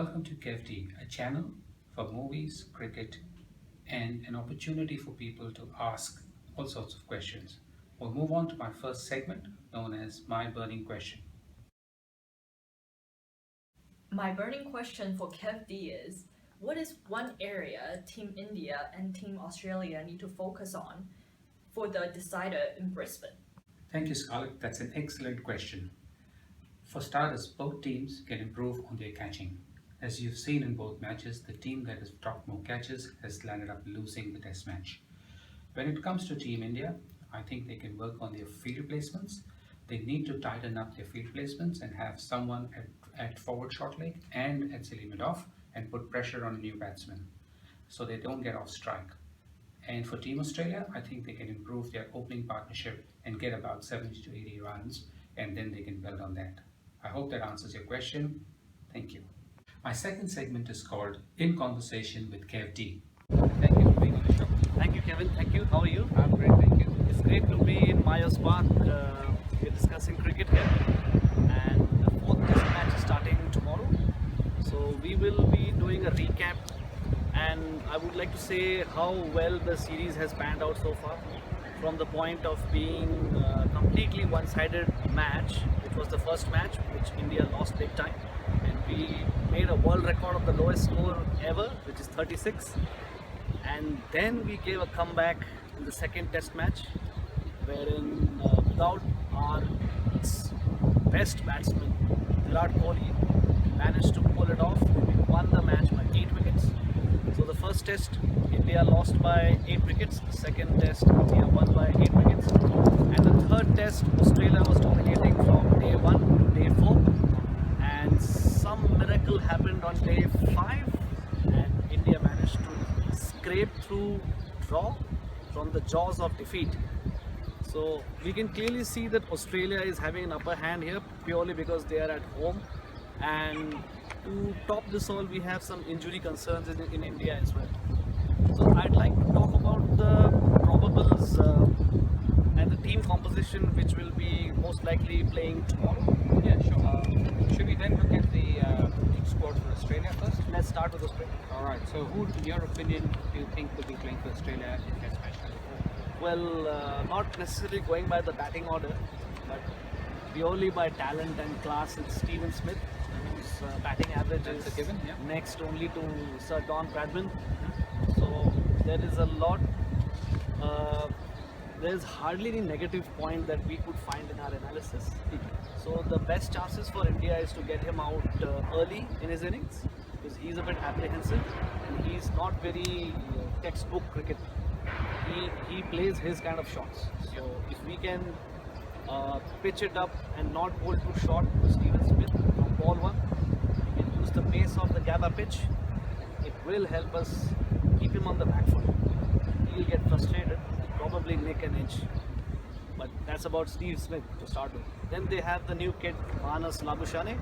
Welcome to KFD, a channel for movies, cricket, and an opportunity for people to ask all sorts of questions. We'll move on to my first segment known as My Burning Question. My burning question for KFD is, what is one area Team India and Team Australia need to focus on for the decider in Brisbane? Thank you, Scarlett. That's an excellent question. For starters, both teams can improve on their catching. As you've seen in both matches, the team that has dropped more catches has landed up losing the test match. When it comes to Team India, I think they can work on their field placements. They need to tighten up their field placements and have someone at forward short leg and at silly mid off and put pressure on a new batsman so they don't get off strike. And for Team Australia, I think they can improve their opening partnership and get about 70 to 80 runs, and then they can build on that. I hope that answers your question. Thank you. My second segment is called In Conversation with KFD. Thank you for being on the show. Thank you, Kevin. Thank you. How are you? I'm great, thank you. It's great to be in Myers Park. We're discussing cricket here, and the fourth test match is starting tomorrow. So we will be doing a recap, and I would like to say how well the series has panned out so far. From the point of being a completely one-sided match, which was the first match, which India lost big time, and we made a world record of the lowest score ever, which is 36. And then we gave a comeback in the second test match, wherein without our best batsman, Virat Kohli, managed to pull it off. We won the match by 8 wickets. So the first test, India lost by 8 wickets. The second test, India won by 8 wickets. And the third test, Australia was dominating from day 1 to day 4. And some miracle happened on day 5, and India managed to scrape through draw from the jaws of defeat. So we can clearly see that Australia is having an upper hand here purely because they are at home. And to top this all, we have some injury concerns in India as well. So I'd like to talk about the probables and the team composition which will be most likely playing tomorrow. Yeah, sure. Should we then look at the squad for Australia first? Let's start with Australia. All right. So, who, in your opinion, do you think will be playing for Australia in Test match number 4? Well, not necessarily going by the batting order, but purely by talent and class. It's Steven Smith, whose batting average That's is a given, yeah. next only to Sir Don Bradman. So there is a lot. There's hardly any negative point that we could find in our analysis. So the best chances for India is to get him out early in his innings, because he's a bit apprehensive and he's not very textbook cricket. He plays his kind of shots. So if we can pitch it up and not bowl too short to Steven Smith from ball 1, we can use the pace of the Gabba pitch. It will help us keep him on the back foot. He'll get frustrated, probably nick an edge. But that's about Steve Smith to start with. Then they have the new kid, Manas Labuschagne,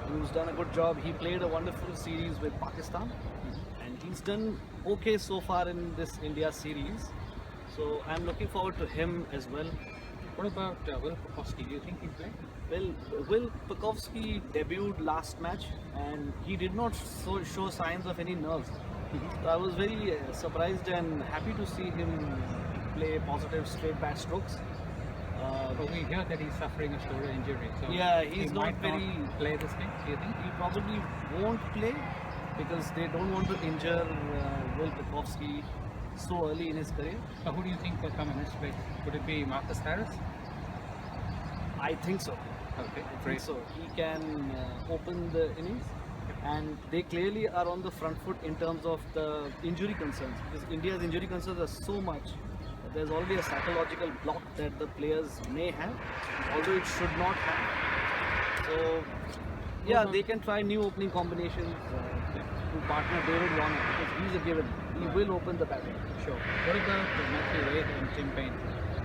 who's done a good job. He played a wonderful series with Pakistan, and he's done okay so far in this India series. So I'm looking forward to him as well. What about Will Pucovski? Do you think he'll play? Well, Will Pucovski debuted last match and he did not show signs of any nerves. So I was very surprised and happy to see him play positive straight bat strokes. But we hear that he's suffering a shoulder injury. So Yeah, he he's might not very. play this game. Do you think? He probably won't play because they don't want to injure Will Pucovski so early in his career. So who do you think will come in his place? Would it be Marcus Harris? I think so. Okay, I think great. so. He can open the innings, and they clearly are on the front foot in terms of the injury concerns, because India's injury concerns are so much that there's already a psychological block that the players may have, although it should not have. So, yeah, they can try new opening combinations to partner David Warner, because he's a given. He will open the batting. Sure. What about Matthew Wade and Tim Payne?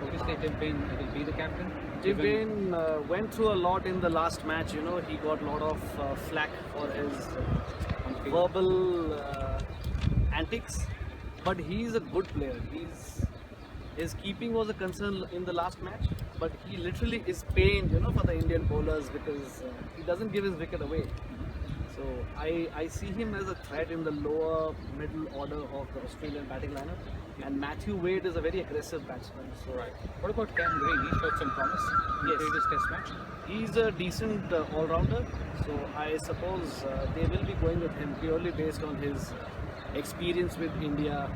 Would you say Tim Payne will be the captain? Tim Payne went through a lot in the last match. You know, he got a lot of flack for his verbal antics, but he's a good player. His keeping was a concern in the last match, but he literally is pained, you know, for the Indian bowlers because he doesn't give his wicket away. So I see him as a threat in the lower middle order of the Australian batting lineup. And Matthew Wade is a very aggressive batsman. So Right. What about Cam Green? He showed some promise in the Yes. previous test match. he's a decent all-rounder. So I suppose they will be going with him purely based on his experience with India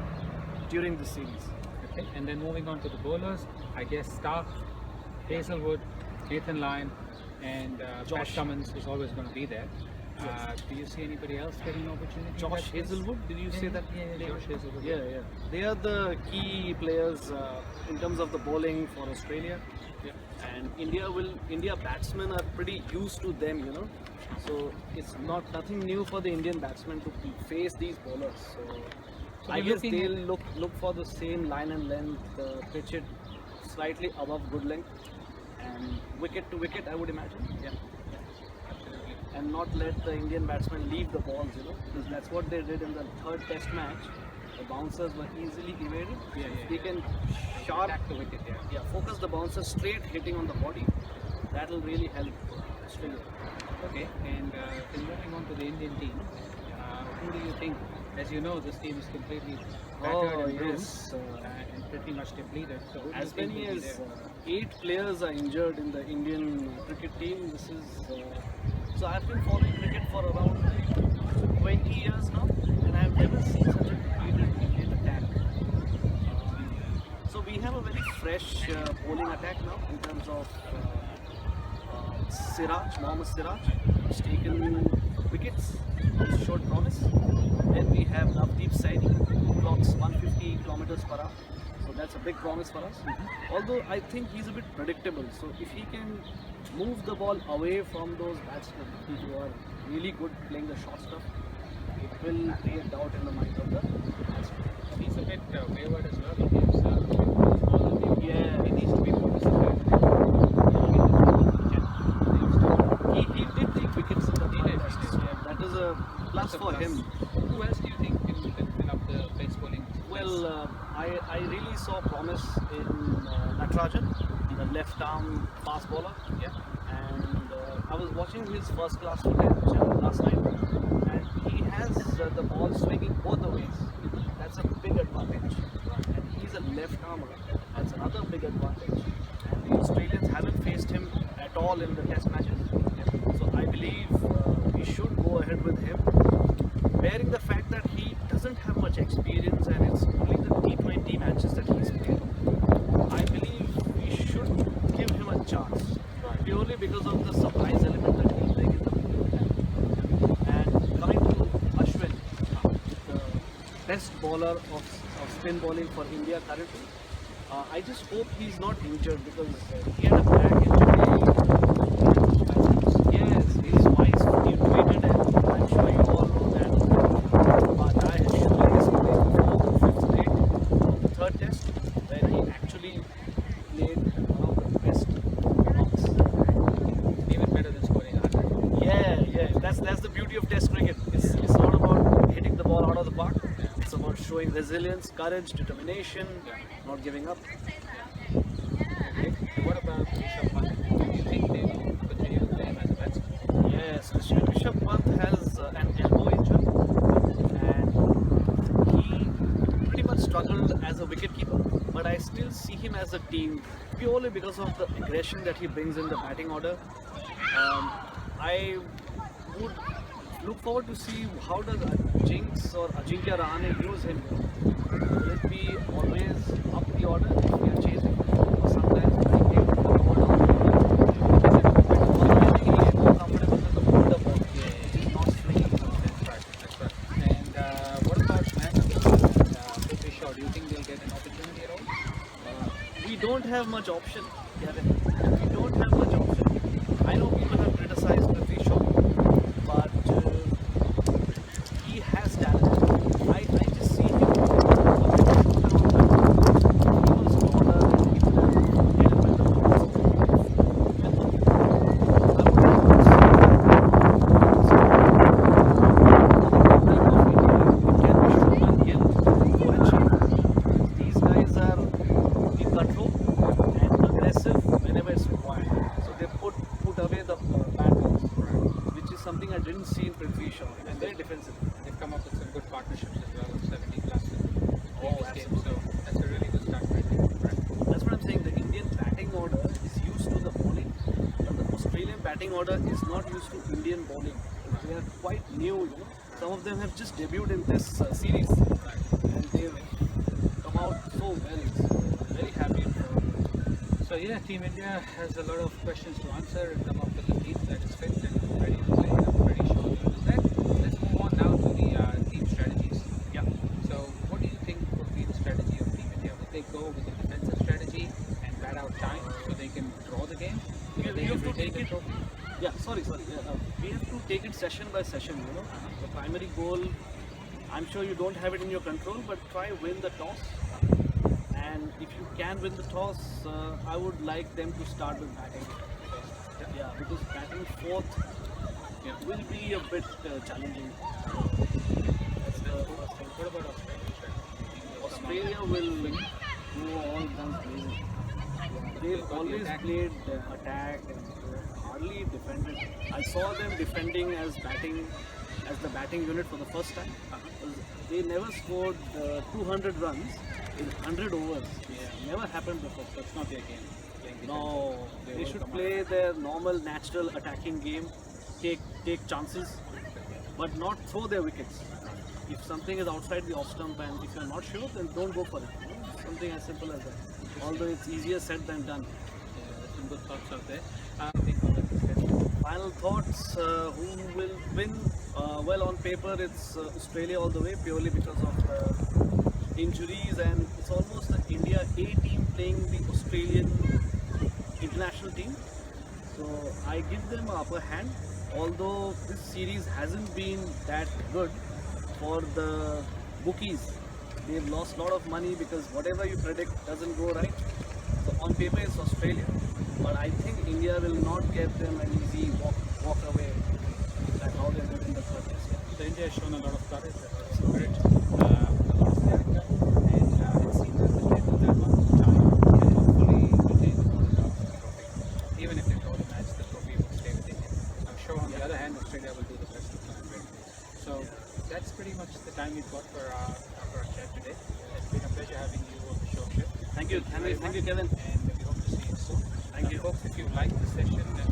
during the series. Okay. And then moving on to the bowlers, I guess Stark, Hazelwood, Nathan Lyon, and Pat Josh. Cummins is always going to be there. Do you see anybody else getting an opportunity? in Josh that space? Hazelwood, did you say that? Yeah, Josh Hazelwood. Yeah. They are the key players in terms of the bowling for Australia. Yeah. And India batsmen are pretty used to them, you know. So it's nothing new for the Indian batsmen to face these bowlers. So I we're guess looking they'll look for the same line and length, pitch it slightly above good length, and wicket to wicket, I would imagine. Yeah. Absolutely. And not let the Indian batsmen leave the balls, you know, because that's what they did in the third test match. The bouncers were easily evaded. Yeah. They can sharp, Attack the wicket, yeah. focus the bouncer straight hitting on the body. That'll really help Australia. Okay, and then moving on to the Indian team, who do you think? As you know, this team is completely battered and bruised and pretty much depleted. So who do you As think many will be as there? 8 players are injured in the Indian cricket team. This is so I've been following cricket for around 20 years now, and I've never seen such a depleted Indian attack. So we have a very fresh bowling attack now in terms of Siraj, Mohammad Siraj, who's taken wickets, who's showed promise. Then we have Navdeep Saini, who clocks 150 kilometers per hour. So that's a big promise for us. Although I think he's a bit predictable. So if he can move the ball away from those batsmen who are really good playing the short stuff, it will create doubt in the mind of the batsman. He's a bit wayward as well. He gives all the Yeah. he needs to be more disciplined. He did take wickets in the He did, contest. he did, yeah. That is a plus That's a for plus. him. Who else do you think can fill up the pace bowling? Well, I really saw promise in Natarajan, the left arm fast bowler. yeah. And I was watching his first class footage last night, and he has the ball swinging both the ways. That's a big advantage. And he's a left armer. That's another big advantage. And the Australians haven't faced him at all in the test matches. So I believe we should go ahead with him, bearing the fact that he doesn't have much experience and it's only the T20 matches that he's played. I believe we should give him a chance, purely because of the surprise element that he'll bring in the bowling. And coming to Ashwin, the best bowler of spin bowling for India currently, I just hope he's not injured because he had a back injury. Yes, his wife he tweeted, and I'm sure you all know that Bajaj has shown his play before the 5th grade, third test, where he actually played one of the best knocks. Even better than scoring 100. Yeah, that's the beauty of test cricket. It's not about hitting the ball out of the park. It's about showing resilience, courage, determination, not giving up. Okay. And what about Rishabh Pant? Do you think they will continue to play him as a batsman? Yes, Rishabh Pant has an elbow injury, and he pretty much struggled as a wicketkeeper. But I still see him as a team purely because of the aggression that he brings in the batting order. I would look forward to see how does Jinx or Ajinkya Rahane use him. Will it be always up the order if we are chasing? Or sometimes I think the ball down. I think he is more comfortable with the older ball. He's not swinging. That's right. And what about Max Prithvi Shaw? Do you think they'll get an opportunity at all? We don't have much option, Kevin. We don't have much option. I know people have criticized Prithvi Shaw, but he has talent. I just see him. He was taller than people have hit him with the ball. These guys are in control and aggressive whenever it's required. So they put away the bad balls. didn't see in Prithvi Shaw. He was very defensive. They've come up with some good partnerships as well, 70 plus in Oh, previous games. absolutely. So that's a really good start right there. Right. That's what I'm saying. The Indian batting order is used to the bowling, but the Australian batting order is not used to Indian bowling. They are quite new. You know, some of them have just debuted in this series, and they've come out so well. So very happy for. So yeah, Team India has a lot of questions to answer and come up with a team that is fit and ready to play. I'm pretty sure they'll do that. Let's move on now to the team strategies. Yeah. So what do you think would be the strategy of Team India? Would they go with a defensive strategy and bat out time so they can draw the game? So that they You can have to retain take the it. trophy? Yeah, sorry. We have to take it session by session. You know, the primary goal. I'm sure you don't have it in your control, but try win the toss. And if you can win the toss, I would like them to start with batting. Yeah, because batting fourth will be a bit challenging. That's the first thing. What about Australia? Australia will go all guns blazing. They've always played attack and hardly defended. I saw them defending as the batting unit for the first time. They never scored 200 runs in 100 overs. Never happened before. That's not their game. Playing No, defensive. they will should come play out. their normal, natural attacking game. Take chances, but not throw their wickets. If something is outside the off stump and if you're not sure, then don't go for it. Something as simple as that. Although it's easier said than done. Yeah, there's some good thoughts out there. Think of it. Final thoughts: who will win? Well, on paper, it's Australia all the way, purely because of injuries, and it's almost the India A team playing the Australian international team. So I give them an upper hand. Although this series hasn't been that good for the bookies, they've lost a lot of money because whatever you predict doesn't go right. So on paper, it's Australia, but I think India will not get them an easy walk away. That's how they did in the first test. So India has shown a lot of courage, a lot of spirit, a lot of character, and it seems as if they do that one more time and hopefully retain the World Cup trophy. Even if they draw the match, the trophy will stay with India. I'm sure on the other hand, Australia will do the best to try and win. So that's pretty much the time we've got for our chat today. It's been a pleasure having you on the show, Shiv. Thank you, very thank you, much, Kevin. and we hope to see you soon. Thank you. Folks, if you liked the session, then